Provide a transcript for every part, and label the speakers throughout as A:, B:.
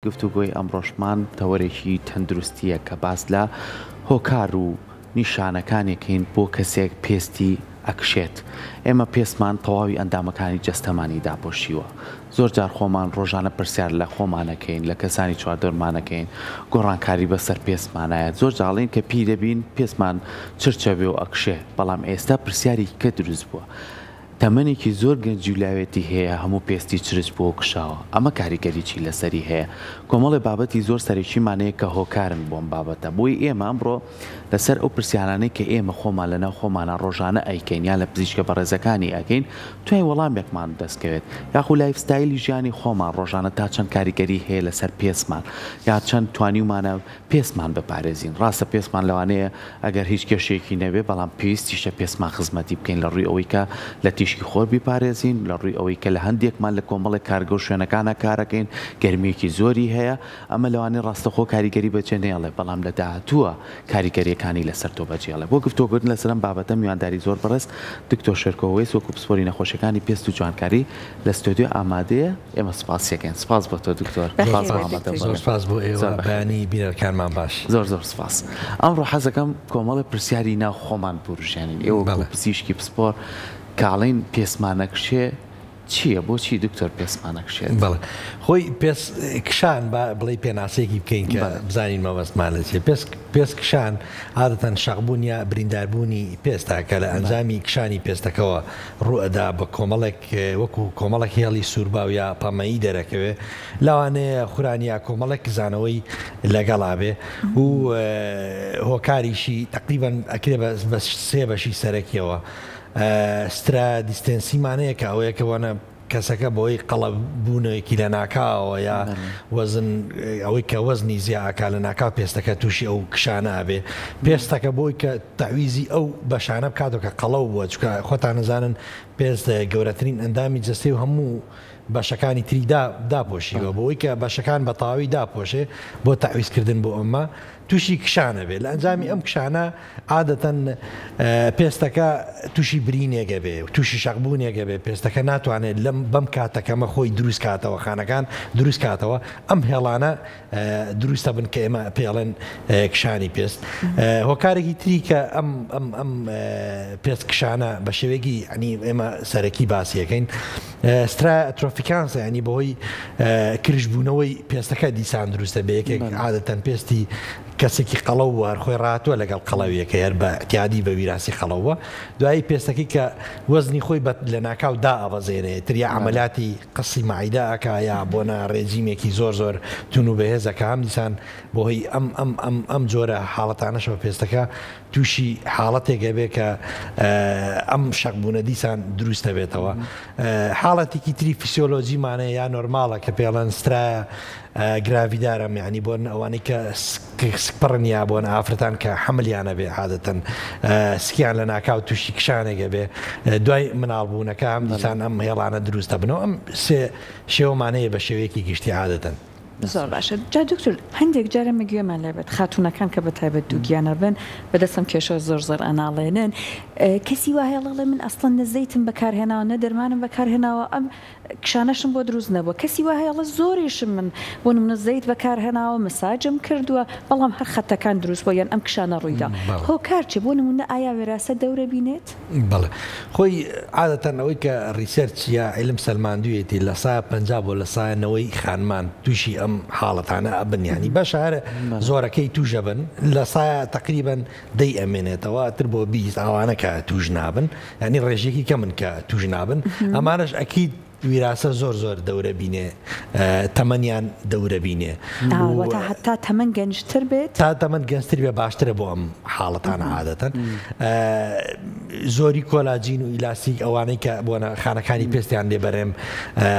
A: گفتوگۆی ئەمڕۆژمان تەوەرێکی تەندروستیە کە باس لە هۆکار و نیشانەکانێکین بۆ کەسێک پێستی ئەکشێت. ئێمە پێسمان تەواوی ئەندامەکانی جەستەمانی داپۆشیوە. زۆر جار خۆمان ڕۆژانە پرسیار لە خۆمانەکەین، لە کەسانی چواردەرمانەکەین، گۆڕانکاری بەسەر پێسمانایەت. زۆر جاڵین کە پیر دەبین پێسمان چرچەبێ و ئەکشێ، بەڵام ئێستا پرسیاری کە دروست بووە. تەمەنێکی زۆر گەنجولاوێتی هەیە هەموو پێستی چرچ بۆ کشاوە. ئەمە کاریگەریی لەسەری هەیە. کۆمەڵی بابەتی زۆر سەرێکیمانەیە کە هۆکارن بۆم بابەتە. بۆی ئێمە ئەمڕۆ لەسەر ئەو پرسیارانەی کە ئێمە خۆمان لەناو خۆمانە ڕۆژانە ئەیکەین یان لە پزیشکە بەڕێزەکانی ئەکەین توای وەڵامێکمان دەستکەوێت. یاخو لایفستایلی ژیانی خۆمان ڕۆژانە تا چەند کاریگەری هەیە لەسەر پێسمان یا چەند توانیمانە پێسمان بپارێزین. ڕاستە پێسمان لەوانەیە ئەگەر هیچ کێشەیەکی نەبێ، بەڵام پێویستیشە پێسمان خزمەتی بکەین لە ڕووی ئەوەی کە لە تیشکی خۆر بیپارێزین، لە ڕووی ئەوەی کە لە هەندێکمان لە کۆمەڵی کارگە و شوێنەکانە کارەکەین گەرمیەکی زۆری هەیە. ئەمە لەوانەیە ڕاستەخۆ کاریگەری بەجێنێڵێ، بەڵام لە داهاتووە کاریگەریەکانی لەسەر تۆ بەجێڵێ. بۆ گفتوگوتن لەسەرم بابەتە میوانداری زۆر بەڕێز دکتۆر شێرکۆوەیس وەکو پسپۆری نەخۆشیەکانی پێست و جوانکاری لە ستۆدیۆ ئامادەیە. ئێمە سپاسیەکەین. سپاس بۆ تۆ دکتۆر.
B: سپاس بۆ ئێوە بەیانی بینەرکانمان باش.
A: زۆر سپاس. ئەمڕۆ حەزەکەم کۆمەڵی پرسیاری ناو خۆمان بروژێنین. ئێوە پزیشکی پسپۆر کاڵین پێسمانەکشێ چییە؟ بۆچی دکتۆر پێسمانەکشێت؟
B: بەڵێ خۆی پێسکشان بڵێ پێناسەیەکی بکەین کە بزانین مەبەستمانە چێ. پێسکشان عادەتەن شەقبوون یا برینداربوونی پێستە کە لە ئەنجامی کشانی پێستەکەەوە ڕوئەدا بە کۆمەڵێک وەکو کۆمەڵێک هێڵی سوورباو یا پەمەیی دەرەکەوێ، لەوانەیە خورانیا کۆمەڵێک زانەوەی لەگەڵابێ و هۆکاریشی تقریبەن ئەکرێ بە سێ بەشی سەرەکیەوە. سترا دیستەنسیمانەیە کە ئەوەیە کەوانە کەسەکە بۆی قەڵەبوونەوەیەکی لە ناکاوە یا وەزن ئەوەی کە وەزنی زیاکا لە ناکاو پێستەکە تووشی ئەو کشانە ئەبێ. پێستەکە بۆی کە تەویزی ئەو بەشانە بکاتەوە کە قەڵەو بووە، چکە خۆتان نەزانن پێست گەورەترین ئەندامی جەستەی و هەموو بەشەکانی تری داپۆشیوە، بۆی کە بەشەکان بە تەواوی داپۆشێ بۆ تەویزکردن بۆ ئەمە تووشی کشانە بێت. لە ئەنجامی ئەم کشانە عادەتەن پێستەکە تووشی برینێگە بێ، تووشی شەقبوونێگە بێ، پێستەکە ناتوانێت بەم کاتەکەمە خۆی دروست کاتەوە، خانەکان دروست کاتەوە. ئەم هێڵانە دروستە بن کە ئێمە پێڵێن کشانی پێست. هۆکارێکی تری کە ئەم پێست کشانە بە شێوەیەکی ینی ئێمە سەرەکی باسیەکەین ستراتۆفیکانسە، ینی بەهۆی کرشبوونەوەی پێستەکە دیسان دروستە بێ. یەکێک عادەتەن پێستی کەسێکی قەڵەو وەرخۆی ڕاتوە لەگەڵ قەڵەویەکە هەر بە احتیادی بە ویراسی قەڵەوە، دوایی پێستەکەی کە وەزنی خۆی لە ناکاو دائەوەزێنێت، تریا عملیاتی قسی مەعیدە ئەکا یا بۆنە ڕێجیمێکی زۆر تون و بەهێزەکە هەم دیسان بۆهۆی ئەم جۆرە حاڵەتانەشەوە پێستەکە تووشی حاڵەتێکە بێ کە ئەم شەقبوونە دیسان دروستە بێتەوە. حاڵەتێکی تری فیسیۆلۆجیمانەیە یا نۆرماڵە کە پێڵەن سترایە گراڤیدارم، یعنی بۆن ئەوانەی کە سپڕن یا بۆن ئافرەتان کە حملیانە بێ، عادەتەن سکیان لە ناکاو تووشی کشانێکە بێ، دوای مناڵبوونەکە هەم دیسان ئەم هێڵانە دروستە بنەوە. ئەم سێ شێوەمانەیە بە شێوەیەکی گشتی عادەتەن.
C: زۆر باشە. جا دکتۆر هەندێک جارە مەگوێمان لێبێت خاتونەکان کە بە تایبەت دووگیانە بن بەدەستم کێشە زۆر ئەناڵێنن، کەسی وایەڵڵێ من ئەسڵەن نەزەیتم بەکارهێناوە، نە دەرمانم بەکارهێناوە، ئەم کشانەشم بۆ دروست نەبووە. کەسی وایەڵە زۆریشم من بۆ نمونە زەیت بەکارهێناوە، مەساجم کردووە، بەڵام هەر خەتەکان دروست بۆ یان ئەم کشانە ڕوویدا. هۆکار چێ؟ بۆ نمونە ئایا وێراسە دەورە بینێت؟
B: بەڵێ خۆی عادەتەن ئەوەی کە ریسەرچ یا عیلم سەلماندوویەتی لە سایە 50 بۆ لە سایەنەوەی خانمان تووشی ئەم حاڵەتانە ئەبن، ینی بەشارە زۆرەکەی توژە بن، لە سایە تقریبەن دەی ئەمێنێتەوە تر بۆ 20 ئەوانە کە توژ نابن، ینی ڕێژێکی کە من کە توژ نابن. ئەمانش ئەکید ویراسە زۆر دەورە بینێ، تەمەنیان دەورە بینێ،
C: تا تەمەن گەنجتر بێت،
B: تا تەمەن گەنجتر بێ باشترە بۆ ئەم حاڵەتانە. عادەتەن زۆری کۆلاجین و ئیلاستیک ئەوانەی کە بۆنە خانەکانی پێستیان لێبەرێم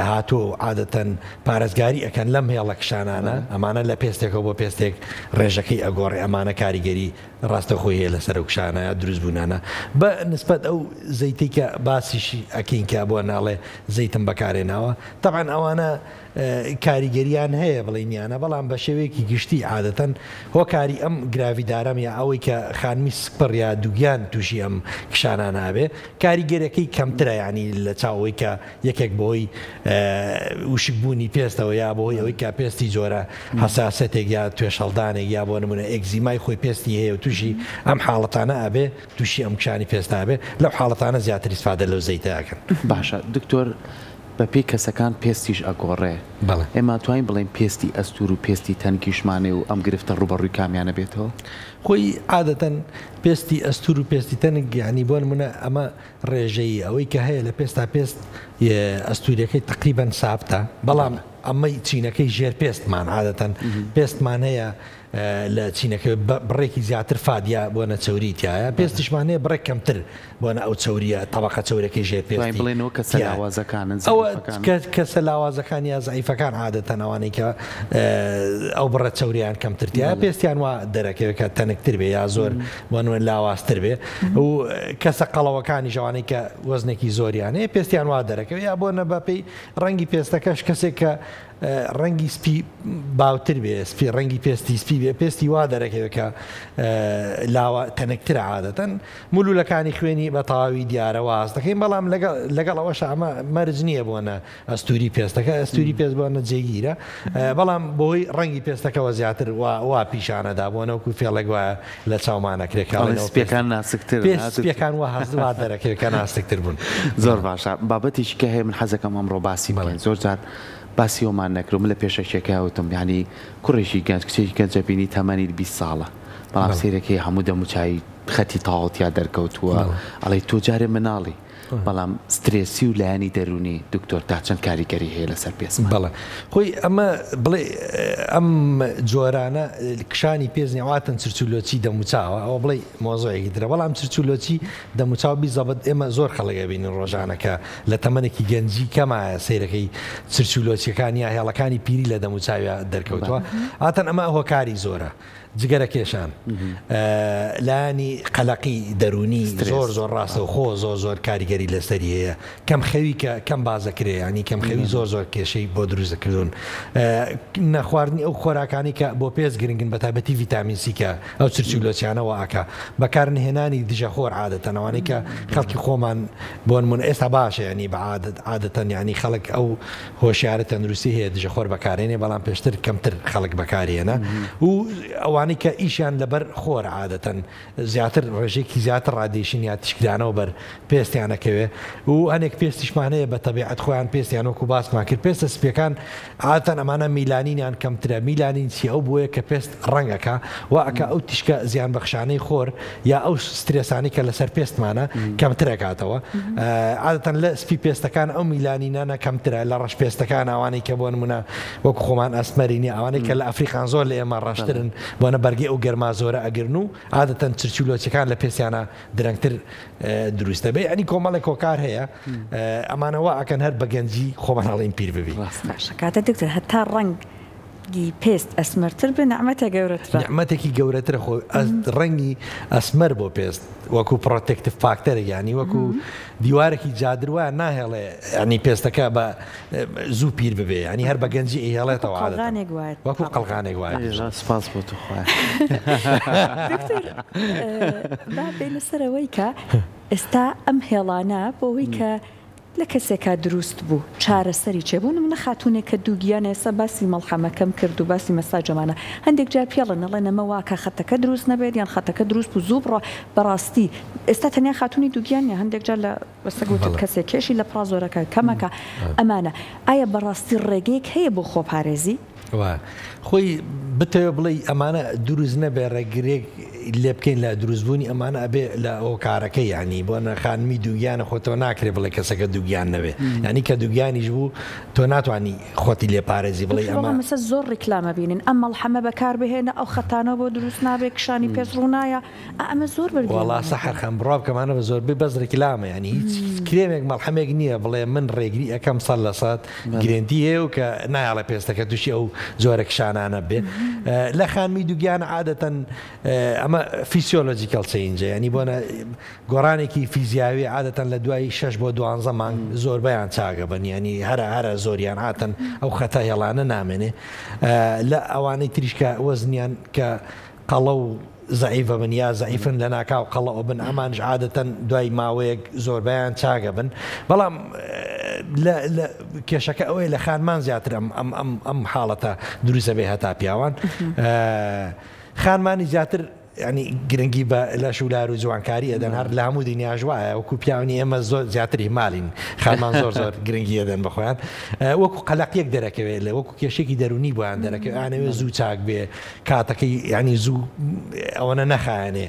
B: هاتووە و عادەتەن پارێزگاری ئەکەن لەم هێڵە کشانانە. ئەمانە لە پێستێکەوە بۆ پێستێک ڕێژەکەی ئەگۆڕێ، ئەمانە کاریگەری ڕاستەخۆی هەیە لەسەر و کشانە دروست بوونانە بە نسبەت ئەو زەیتی کە باسیشی ئەکەین کە بۆ ناڵێ زەیتم بەکارێناوە طبعاً ئەوانە کاریگەریان هەیە بڵێنیانە بەڵام بە شێوەیەکی گشتی عادەتەن هۆکاری ئەم گراویدارەم یا ئەوەی کە خانمی سپڕ یا دووگیان تووشی ئەم کشانان نابێ کاریگەرەکەی کەمترە ینی لە چاوەی کە یەکێک بۆی وشکبوونی پێستەوە یا بۆی ئەوەی کە پێستی جۆرە حساسەتێک یا توێشەڵدانێک یا بۆ نمونە ئێکزیمای خۆی پێستی هەیە و تووشی ئەم حاڵەتانە ئەبێ تووشی ئەم کشانی پێستا بێ لەو حاڵەتانە زیاتر ئیسفادە لەو زەیتەکەن.
A: باشە دکتۆر بە پێی کەسەکان پێستیش ئەگۆڕێ ئێمە توانین بڵێن پێستی ئەستور و پێستی تەنکیشمانێ و ئەم گرفتە ڕوبەڕووی کامیانە بێتەوە
B: خۆی عادەتەن پێستی ئەستور و پێستی تەنک یعنی بۆ نمونە ئەمە ڕێژەیە ئەوەی کە هەیە لە پێستا پێست ئەستوریەکەی تقریبان سابتە بەڵام ئەمەی چینەکەی ژێر پێستمان عادەتەن پێستمان هەیە لە چینەکە بڕێکی زیاتر فادیا بۆ نەچەوریتیایە پێستیشمان هەیە بڕێک کەمتر بۆنە ئەو چوریە تەبقە چەورەکەی ژێر پێست
A: بڵێنەوە کە سەلاوازەکانن
B: کە سەلاوازەکان یا زعیفەکان عادەتەن ئەوانەی کە ئەو بڕە چەوریان کەمترتیە پێستیان وا دەرەکەوێت کە تەنکتر بێ یا زۆر بۆنوێن لاوازتر بێ و کەسە قەڵەوەکانی ژەوانەی کە وەزنێکی زۆریان هەیە پێستیان وا دەرەکەوێت یا بۆنە بەپێی ڕەنگی پێستەکەش کەسێک کە ڕەنگی سپی باوتر بێ سپی ڕەنگی پێستی سپی بێ پێستی وا دەرەکەوێت کە لاوە تەنکترە عادەتەن مولولەکانی خوێنی بە تەواوی دیارە واز دەکەین بەڵام لەگەڵ ئەوەش ئەمە مەرج نییە بۆنە ئەستوری پێستەکە ئەستوری پێست بۆنە جێگیرە بەڵام بۆی ڕەنگی پێستەکەەوە زیاتر وا پیشانەدا بۆنەوەکو فێڵێک وایە لە
A: چاومانەکرێکان ناسکتر
B: پێستەکان وا هەزوا دەرەکەوێت کە ناستێکتر بوون
A: زۆر باشە بابەتێکی کە هەیە من حەزەکەم ئەمڕۆ باسی بڵێن زۆر جار باسی ئەومان نەکرم لە پێشەکێکاوتم ینی کوڕێکی گەنج کچێکی گەنجەبینی تەمەنی 20 ساڵە بەڵام سیرەکەی هەموو دەموچایی خەتی تاڵتیا دەرکەوتووە ئەڵێ تۆ جارێ مناڵی بەڵام سترێسی و لایەنی دەرونی دکتۆر تا چەند کاریگەری هەیە لەسەر پێسمان
B: بەڵێ خۆی ئەمە بڵێ ئەم جۆرانە کشانی پێزنیواتن چرچولۆچی دەموچاوە ئەوە بڵێ مۆزۆیەکی درە بەڵام چرچولۆچی دەموچاو بیزەبەت ئێمە زۆر خەڵەکە بینن ڕۆژانەکە لە تەمەنێکی گەنجی کەمایە سیرەکەی چرچولۆچیەکانی یا هێڵەکانی پیری لە دەموچاویە دەرکەوتووە هاتەن ئەمە هۆکاری زۆرە جگەرە کێشان لانی قەلەقی دەرونی زۆر ڕاستە و خۆ زۆر کاریگەری لەسەری هەیە کەم خەوی کە کەم بازەکرێ ینی کەم خەوی زۆر کێشەی بۆ دروستەکردون نەخواردنی ئەو خۆراکانی کە بۆ پێست گرنگن بە تایبەتی ڤیتامین سی کە ئەو چرچولۆچیانەوە ئاکا بەکارهێنانی دژەخۆر عادەتەنەوەی کە خەڵکی خۆمان بۆ نمونە ئێستا باشە ینی بە عادەتەن ینی خەڵک ئەو هۆشیارە تەندروستی هەیە دژەخۆر بەکارێنێ بەڵام پێشتر کەمتر خەڵک بەکارێنە و ئەوانەی کە ئیشیان لەبەر خۆر عادەتەن زیاتر ڕێژێکی زیاتر ڕادێشین یا تشکدانەوە بەر پێستیانەکەوێ و هەنێک پێستیشمانەیە بە تەبیعەت خۆیان پێستیانۆکو باسمان کرد پێستە سپیەکان عادەتەن ئەمانە میلانینیان کەمترە میلانین چی ئەو بۆیە کە پێست ڕەنگەکە واکە ئەو تیشکە زیان بەخشانەی خۆر یا ئەو سترێسانی کە لەسەر پێستمانە کەمترەکاتەوە عادەتەن لە سپی پێستەکان ئەو میلانینانە کەمترە لە ڕەش پێستەکان ئەوانەی کە بۆ نمونە وەکو خۆمان ئەسمەرینی ئەوانەی کە لە ئەفریقان زۆر لە ئێمە ڕەشترن بۆنە بەرگی ئەو گەرما زۆرە ئەگرن و عادەتەن چرچولۆچەکان لە پێستیانە درەنگتر دروستە بێ ئەنی کۆمەڵێک کۆکار هەیە ئەمانەوە ئەکەن هەر بەگەنجی خۆمانەڵین پیر ببی
C: کاتە دکتۆر هەتا ڕەنگ پێست ئەسمەرتر بێ نعمەتە گەورەترە
B: نعمەتێکی گەورەترە خۆ ڕەنگی ئەسمەر بۆ پێست وەکو پرۆتێکتیڤ فاکتەرێک ینی وەکو دیوارێکی جادروە ناهێڵێ ینی پێستەکە بە زوو پیر ببێ ینی هەر بە گەنجی هێڵێتەوە وەکو قەڵغانێک وایە
A: سپاس بۆ تو خوای
C: بێ لەسەرەوەی کە ئێستا ئەم هێڵانە بۆەوەی کە لە کەسێکا دروست بوو چارەسەری چێبوون منە خاتونێک کە دووگیان ئێستا باسی مەڵحەمەکەم کرد و باسی مەساجەمانە هەندێک جار پێڵن نەڵێ نەمە واکە خەتەکە دروست نەبێت یان خەتەکە دروست بوو زوو بڕە بەڕاستی ئێستا تەنیا خاتونی دووگیانە هەندێک جار لە وەسەگوت کەسێک کێشی لە پرازۆرەکە کەمەکە ئەمانە ئایا بەڕاستی ڕێگەیەک هەیە بۆ خۆپارێزی
B: خۆی بتەوە بڵێ ئەمانە دروست نەبێ ڕێگرێک لێ بکەین لە دروستبوونی ئەمانە ئەبێ لە ئەو کارەکەی ینی بۆ نەخانمی دووگیانە خۆتەوە ناکرێ بڵێ کەسەکە دووگیان نەبێ ینی کە دووگیانیش بوو تۆ ناتوانانی خۆتی لێ پارێزی بڵێ
C: ئەمە زۆر ڕیکلامە بینن ئەم مەڵحەمە بەکار بهێنە ئەو خەتانە بۆ دروست نابێت کشانی پێش ڕوونایە ئەمە زۆر
B: وڵا سەحرخەم بڕاب کەمانە بە زۆر بەز ڕیکلامە ینی هیچ کرێمێک مەڵحەمێک نییە بڵێ من ڕێگری ئەەکەم 100% گرنتی هەیە و کە نایڵە پێستەکە تووشی ئەو زۆرە کشانانە بێ لە خانمی دووگیان عادەتەن ئەمە فیسیۆلۆجیکەڵ چینجە ینی بۆنە گۆڕانێکی فیزیاوی عادەتەن لە دوای 6 بۆ 12 مانگ زۆربیان چاگە بن ینی هەرە زۆریان هاتن ئەو خەتە هێڵانە نامێنێ لە ئەوانەی تریشکە وەزنیان کە قەڵە و زعیفە بن یا زعیفن لە ناکاو قەڵەوە بن ئەمانش عادەتەن دوای ماوەیەک زۆربیان چاگە بن بەڵام کێشەکە ئەوەیە لە خانمان زیاتر ئەم حاڵەتە دروستە بێ هەتا پیاوان خانمانی زیاتر ینی گرنگی بە لە شولار و جوانکاری ئەدەن هەر لە هەموو دنیاژوایە وەکو پیاوانی ئێمە زۆر زیاتری مالین خانمان زۆر گرنگی ئەدەن بەخۆیان وەکو قەلەقیەک دەرەکەوێت لە وەکو کێشێکی دەرونی بۆیان دەرەکەوێت ئانەوێت زوو چاک بێ کاتەکەی ینی زوو ئەوەنە نەخایەنێ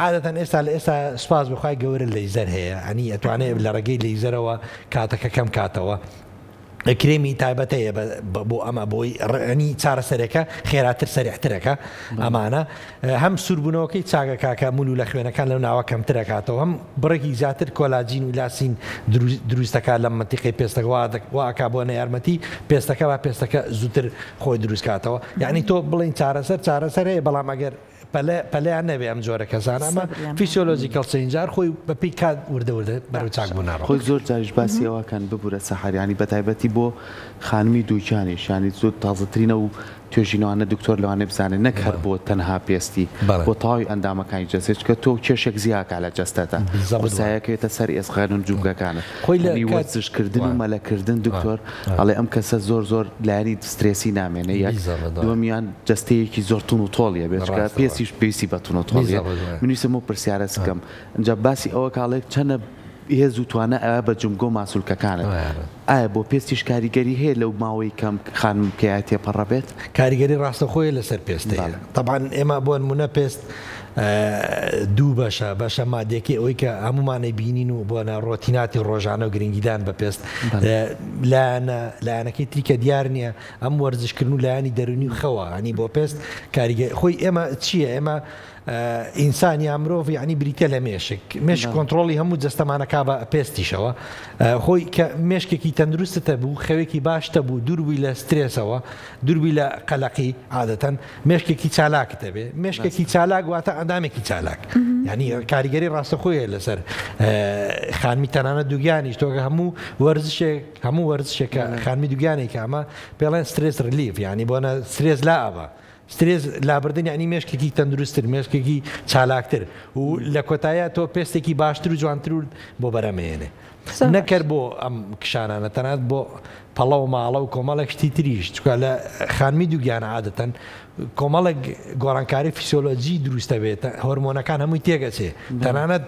B: عادەتەن ئێستا سوپاس بخوای گەورە لەیزەر هەیە ئەنی ئەتوانێت لە ڕێگەی لەیزەرەوە کاتەکە کەم کاتەوە کرێمی تایبەتەیە بۆ ئەمە بۆی ڕێنی چارەسەرەکە خێراتر سەریعترەکە ئەمانە هەم سووربوونەوەکەی چاگە کاکە مول لە خوێنەکان لەو ناوە کەمترەکاتەوە هەم بڕێکی زیاتر کۆلاجین و لاسین دروستەکە لە منتیقی پێستەکەواکە بۆ نەیارمەتی پێستەکە با پێستەکە زووتر خۆی دروستکاتەوە یعنی تۆ بڵین چارەسەر هەیە بەڵام ئەگەر پەلیان نەبێ ئەم جۆرە کەسان ئەمە فیسیۆلۆجیکەڵ چینجار خۆی بەپی کات وردە بەرەو چاک بووناڕ
A: خۆی زۆر جاریش باسی ئەوەکەن ببوورە سەحاریانی بەتایبەتی بۆ خانمی دووچانی شانی زۆر تازەترینە و توێژینەوانە دکتۆر لەوانێ بزانێت نەک هەر بۆ تەنها پێستی بۆ تاوی ئەندامەکانی جەستێت کە تۆ کێشێک زیاکە لە جەستەتە قسایەکەوێتە سەر ئێسخێن و جووگەکانە خۆی وەرزشکردن و مەلەکردن دکتۆر ئەڵێ ئەم کەسە زۆر لایانی سترێسی نامێنێ یەک دووەمیان جەستەیەکی زۆر تون و تۆڵیە بێت پێسیش پێویستی بە تون و تۆڵیە منویسم و پرسیارە سکەم اینجا باسی ئەوە کاڵێک چەنە هێز و توانە ئەوە بە جمگۆ ماسوولکەکانت ئایا بۆ پێستیش کاریگەری هەیە لەو ماوەی کەم خانم پێیا تێپەڕە بێت
B: کاریگەری ڕاستەخۆی لەسەر پێستە طبعاً ئێمە بۆ نمونە پێست دوو بەشە مادێکی ئەوەی کە هەمومانەی بینین و بۆ ڕۆتیناتی ڕۆژانە و گرنگیدان بە پێست لایەنەکەی تریکە دیار نییە ئەم وەرزشکردن و لایانی دەرونی و خەوە هەنی بۆ پێست کاریگەری خۆی ئێمە چییە ئێمە ئینسانی ئەمرۆڤ یعنی بریتە لە مێشک کۆنتترۆلی هەموو جەستەمانەکە بە پێستیشەوە خۆی کە مێشکێکی تەندروستە بوو خەوێکی باشتە بوو دووربووی لە سترێسەوە دووربووی لە قەلەقی عادەتەن مێشکێکی چالاکتە بێ مێشکێکی چالاک واتە ئەندامێکی چالاک ینی کاریگەری ڕاستەخۆیە لەسەر خانمی تەنانە دووگیانیش تۆگە هەموو وەرزشێکە خانمی دووگیانێکە ئەمە پێڵێن سترێس ریلیف ینی بۆنە سترێس لا ئەوە سترێز لابردن ینی مێشکێکی تەندروستتر مێشکێکی چالاکتر و لە کۆتایە تۆ پێستێکی باشتر و جوانتر بۆ بەرەمێنێ نەکرد بۆ ئەم کشانانە تەنات بۆ پەڵە و ماڵە و کۆمەڵێک شتی تریش چکە لە خانمی دووگیانە عادەتەن کۆمەڵێک گۆڕانکاری فیسیۆلۆجی دروستە بێت هۆرمۆنەکان هەمووی تێگەچێ تەنانەت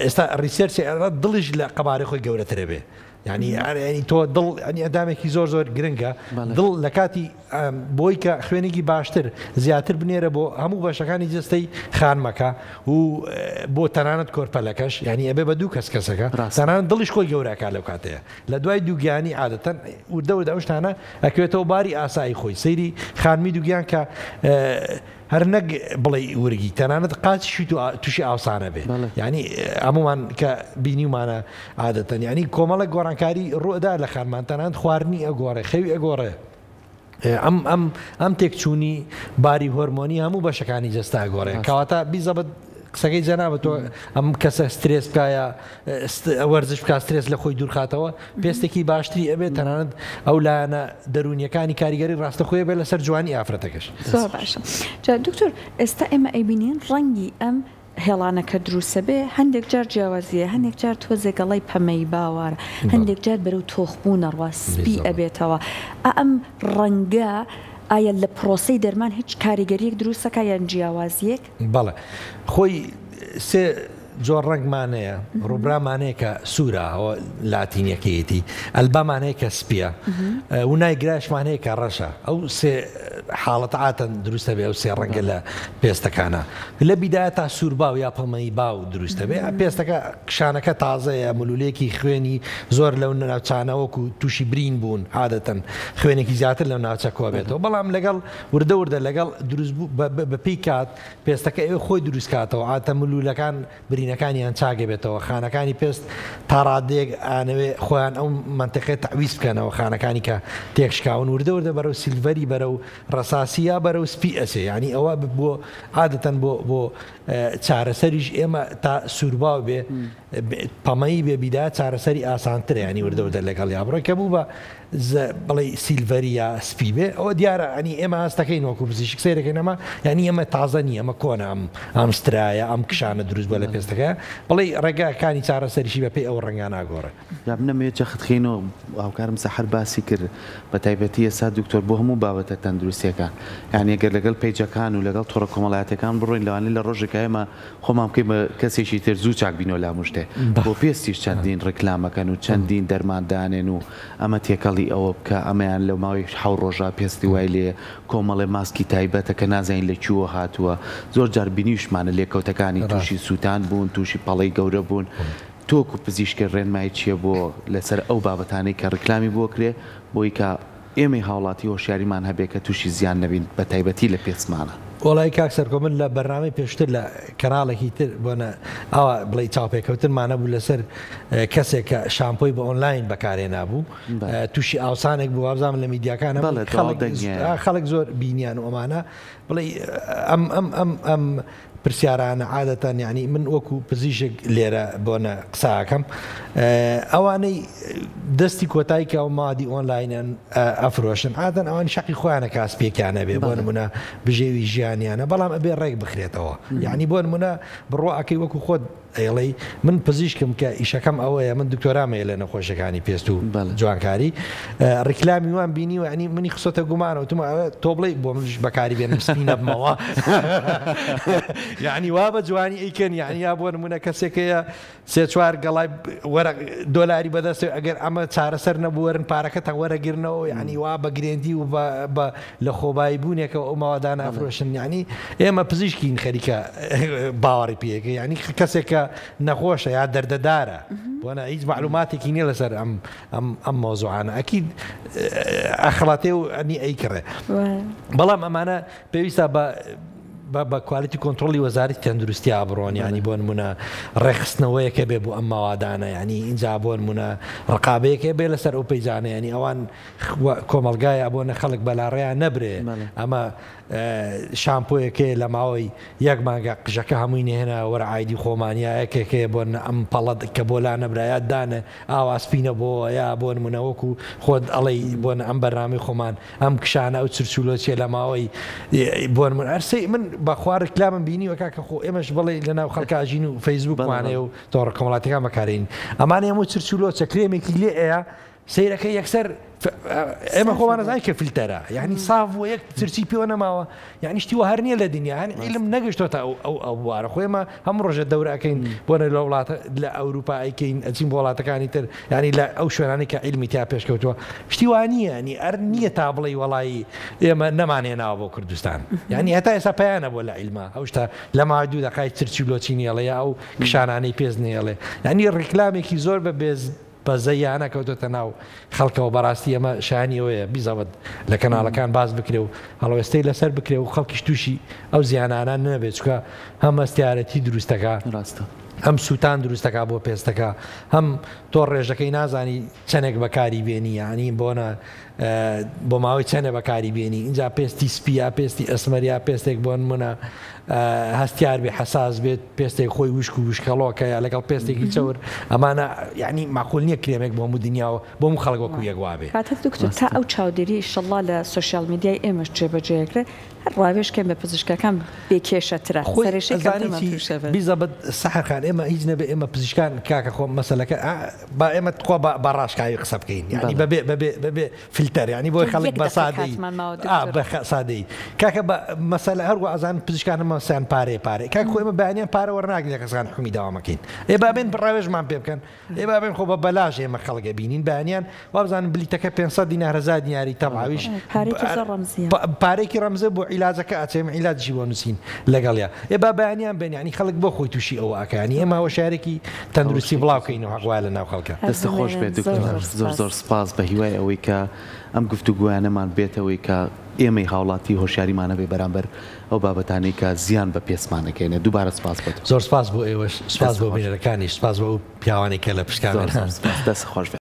B: ئێستا ڕیسێرچ دڵش لە قەبارەی خۆی گەورەترە بێ ینی تۆ دڵ ئەدامێکی زۆر گرنگە دڵ لە کاتی بۆی کە خوێنێکی باشتر زیاتر بنێرە بۆ هەموو بەشەکانی جستەی خانمەکە و بۆ تەنانەت کۆرپەلەکەش ینی ئەبێ بە دوو کەسەکە تەنانەت دڵیش خۆی گەورەکە لەو کاتەیە لە دوای دووگیانی عادەتەن وردە شتانە ئەکوێتەوە باری ئاسایی خۆی سەیری خانمی دووگیان کە هەر نەک بڵێ وەرگی تەنانەت قاچی تووشی ئاوسانە بێ ینی هەمومان کە بینیمانە عادەتەن ینی کۆمەڵە گۆڕانکاری ڕوئدا لە خانمان تەنانەت خواردنی ئەگۆڕێ خەوی ئەگۆڕێ ئەم تێکچوونی باری هۆرمۆنی هەموو بەشەکانی جەستا گۆڕێ کەواتە بیزەبت قسەکەی جەنابەت تۆ ئەم کەسە سترێس بکایە وەرزش بکات سترێس لە خۆی دوورخاتەوە پێستێکی باشتری ئەبێت تەنانەت ئەو لایەنە دەرونیەکانی کاریگەری ڕاستەخۆیە بێت لەسەر جوانی ئافرەتەکەش
C: زۆر باشە دکتۆر ئێستا ئێمە ئەیبینین ڕەنگی ئەم هێڵانەکە دروستە بێ هەندێک جار جیاوازیە هەندێک جار تۆزێگەڵی پەمەی باوارە هەندێک جار بەرەو تۆخبوونە ڕواسپی ئەبێتەوە ئەم ڕەنگە ئایا لە پرۆسەی دەرمان هیچ کاریگەریەک دروستەکە یان جیاوازیەک؟
B: بەڵێ خۆی سێ جۆر ڕنگمانەیە ڕووبرامانەیە کە سوورە ئەوە لاتینیەکەیەتی ئەلبامانەیە کە سپیە و نایگراشمانەیە کە ڕەشە ئەو سێ حاڵەت ئاتەن دروستە بێ ئەو سێ ڕەنگە لە پێستەکانە لە بیدایە تا سووربا و یا پەمەی باو دروستە بێ پێستەکە کشانەکە تازەیە ملولەیەکی خوێنی زۆر لەو ناوچانەوەکو تووشی برین بوون عادەتەن خوێنێکی زیاتر لەو ناوچە کۆ بێتەوە بەڵام لەگەڵ وردە لەگەڵ دروست بە پێی کات پێستەکە ئێوە خۆی دروستکاتەوە ئاتە ملولەکان برین بینەکانیان چاگە بێتەوە خانەکانی پێست تا ڕادێک ئانەوێ خۆیان ئەو منتەقێت تعویز بکەنەوە خانەکانی کە تێکشکاون وردە بەرەو سیلڤەری بەرەو ڕساسیە بەرەو سپی ئەسێ ینی ئەوە بۆ عادەتەن بۆ چارەسەریش ئێمە تا سوورباو بێ پەمەی بێ بیدا چارەسەری ئاسانترە ینی وردە لەگەڵ یابڕۆ کە بوو بە بڵێ سیلڤەری یا سپی بێ ئەوە دیارە ئەنی ئێمە هەستەکەین وەکو پزیشک سیرەکەین ئەمە ینی ئەمە تازە نیە ئەمە کۆنە ئەم سترایە ئەم کشانە دروست بە لە پێستەکە بڵێ ڕێگاکانی چارەسەریشی بە پێی ئەو ڕەنگە ناگۆڕێ
A: نەمێت جەختخینەوە ئاوکارم سەحر باسی کرد بە تایبەتی ئێستا دکتۆر بۆ هەموو بابەتە تەندروستیەکان یعنی ئەگەر لەگەڵ پیجەکان و لەگەڵ تۆڕە کۆمەڵایەتەکان بڕۆین لەوانەیە لە ڕۆژێکە ئێمە خۆمان بکەین بە کەسێکی تر زوو چاک بینەوە لا مشتێ بۆ پێستیش چەندین ڕێکلامەکەن و چەندین دەرماندانێن و ئەمە تێکەڵی ئەوە بکە ئەمەیان لە ماوەی حەو ڕۆژە پێستی وای لێ کۆمەڵێ ماسکی تایبەتە کە نازانین لە کووە هاتووە زۆر جار بینیشمانە لێکەوتەکانی تووشی سووتان بوون تووشی پەڵەی گەورە بوون تۆکو پزیشکە ڕێنمای چییە بۆ لەسەر ئەو بابەتانەی کە ڕکلامی بۆ کرێ بۆی کە ئێمەی هاوڵاتی هۆشیاریمان هەبێت کە تووشی زیان نەبین بە تایبەتی لە پێچمانە
B: وڵی کاکسەر کۆمن لە بەرنامەی پێشتر لە کەناڵێکی تر بۆنە ئەوە بڵێ چاوپێکەوتنمانە بوو لەسەر کەسێک کە شامپۆی بە ئۆنلاین بەکارێ نبوو تووشی ئاوسانێک بوو وابزانم لە میدیاکانە خەڵک زۆر بینیان و ئەمانە بڵێ ئەم پرسیارانە عادەتەن ینی من وەکو پزیشک لێرە بۆنە قساکەم ئەوانەی دەستی کۆتایی کە ئەو مادی ئۆنلاینەن ئەفرۆشن عادەن ئەوان شەقی خۆیانە کاسپێکیانە بێ بۆ نمونە بژێوی ژیانیانە بەڵام ئەبێ ڕێک بخرێتەوە یعنی بۆ نمونە بڕۆ ئەکەی وەکو خۆت ئێڵەی من پزیشکم کە ئیشەکەم ئەوەیە من دکتۆرامەیە لە نەخۆشەکانی پێست و جوانکاری ڕیکلامی وان بینی و ینی منی خسۆتە گومانەوە تومە ئەوە تۆ بڵێ بۆ منش بەکاری بێنم سپی نەبمەوە یعنی وا بە جوانی ئەیکەن یعنی یا بۆ نمونە کەسێکەیە سێ چوار گەڵای وەرە دۆلاری بەدەست ئەگەر ئەمە چارەسەر نەبووەرن پارەکەتان وەرەگرنەوە یعنی وا بە گرێندی و لە خۆبایی بوونێکە ئەو ماوەدان ئەفرۆشن یعنی ئێمە پزیشکین خەریکە باوەڕی پێەکە یعنی کەسێکە نەخۆشە یا دەردەدارە بۆنە هیچ معلوماتێکی نییە لەسەر ئەم مۆزوعانە ئەکید ئەخڵاتێ و ئەنی ئەیکڕێ بەڵام ئەمانە پێویستە بە کوالیتی کۆنتترۆلی وەزارەتی تەندروستی ئابڕۆن ینی بۆ نمونە ڕێخستنەوەیەکە بێ بۆ ئەم ماوادانە ینی اینجا بۆ نمونە ڕقابەیەکە بێ لەسەر ئەو پەیجانە ینی ئەوان کۆمەلگایە بۆ نە خەڵک بەلاڕێیان نەبرێ ئەمە شامپۆیەکێ لە ماوەی یەک مانگە قژەکە هەمووی نێنە وەرعایدی خۆمانیایەکێکەیە بۆ ئەم پەڵەت کە بۆ لا نەبرایات دانە ئاواسپینە بۆ یا بۆ نمونەوەکو خۆت ئەڵەی بۆن ئەم بەرنامی خۆمان ئەم کشانە ئەو چرچولۆچێ لە ماوەی بۆ من ئەرسی من بەخوا ڕکلامم بینی وەکە خۆ ئێمەش بڵێ لەناو خەڵکاژین و فەیسبووکمانێ و تۆڕە کۆمەڵاتەکان بەکارین ئەمانە هەموو چرچولۆچە کرێمێکی لێ ئەیە سیرەکە یەکسەر ئێمە خۆمان نەزانین کە فیلتەرە یعنی ساف بۆ یەک چرچی پێوە نەماوە یعنی شتی وە هەر نییە لە دنیا هەن علم نەگەشتۆتە ئەو بوارە خۆێمە هەم ڕۆژە دەورەکەین بۆنە لە وڵاتە لە ئەوروپا ئەیکەین ئەچین بۆ وڵاتەکانی تر ینی لە ئەو شوێنانی کە علمی تا پێشکەوتووە شتی وانە نی ئەر نییە تا بڵێ وڵایی ئێمە نەمانێناوە بۆ کوردستان یعنی هەتا ئێستا پەیانە بۆ لە علما ئەوشتا لە مادوو دەقای چرچی بلۆچینیڵێ ئەو کشانانەی پێز نێڵێ ینی ڕیکلامێکی زۆر بە بێز بە زەیانە کەوتۆتە ناو خەڵکەوە بەڕاستی ئەمە شانیەوەیە بیزەوت لە کەناڵەکان باز بکرێ و هەڵوێستەی لەسەر بکرێ و خەڵکیش تووشی ئەو زیانانان نەبێت چکە هەم ئەستیارەتی دروستەکە
A: ڕاستە
B: هەم سووتان دروستەکە بۆ پێستەکە هەم تۆ ڕێژەکەی نازانی چەندێک بەکاری بێنی ینی بۆنە بۆ ماوەی چەندە بەکاری بێنی اینجا پێستی سپیا پێستی ئەسمەریا پێستێک بۆ نمونە هەستیار بێ حساس بێت پێستێک خۆی وشک و وشکەڵۆکە یا لەگەڵ پێستێکی چەور ئەمانە یعنی ماقول نییە کرێمێک بۆ هەموو دنیاوە بۆ هەموو خەڵک وەکو یەکوابێ
C: کاتە دکتۆر تا ئەو چاودێری ئینشەڵڵا لە سۆشیال میدیای ئێمەش جێبەجێکرێ ڕاوێژکەم بە پزیشکەکان بێکێشەترە
B: بیزەبەت سەحرخان ئێمە هیچ نەبێ ئێمە پزیشکان کاکە خۆ مەسەلەکە با ئێمە خۆ بە ڕاشکاوی قسە بکەین ینی بەبێ فیلتەر ینی بۆی خەڵک بە سادەی بە سادەی کاکە بە مەسەلە هەروە ئەزان پزیشکان مەسیان پارێ کاک خۆ ئێمە بەیانیان پارە وەرناگرێت کەسان حکومی داوامەکەین ئێ بابێن ڕاوێژمان پێ بکەن ئێ بابێن خۆ بە بەلاژ ئێمە خەڵگە بینین بەیانیان وابزانن بلیتەکە 500 دینار 1000 دیناری تەواویش پارێکی ڕەمزە بۆ عیلاجەکە ئاچێمە عیلاجی بۆ نووسین لەگەڵیا ێ با بەیانیان بێن ینی خەڵک بۆ خۆی تووشی ئەوە ئاکانی ئێمە هۆشارێکی تەندروستی بڵاوکەینەوە حەقوایە لە ناو خەڵکە
A: دەستە خۆش بێت زۆر زۆر سپاس بە هیوای ئەوەی کە ئەم گفتوگویانەمان بێتەوەی کە ئێمەی هاوڵاتی هۆشیاریمانە بێ بەرامبەر ئەو بابەتانەی کە زیان بە پێسمانەکەێنێ دووبارە سپاس بێت
B: زۆر سپاس بۆ ئێوەش سپاس بۆ بینەرەکانی سپاس بۆ ئەو پیاوانی کە لە پشکان
A: دەست خۆش بێت.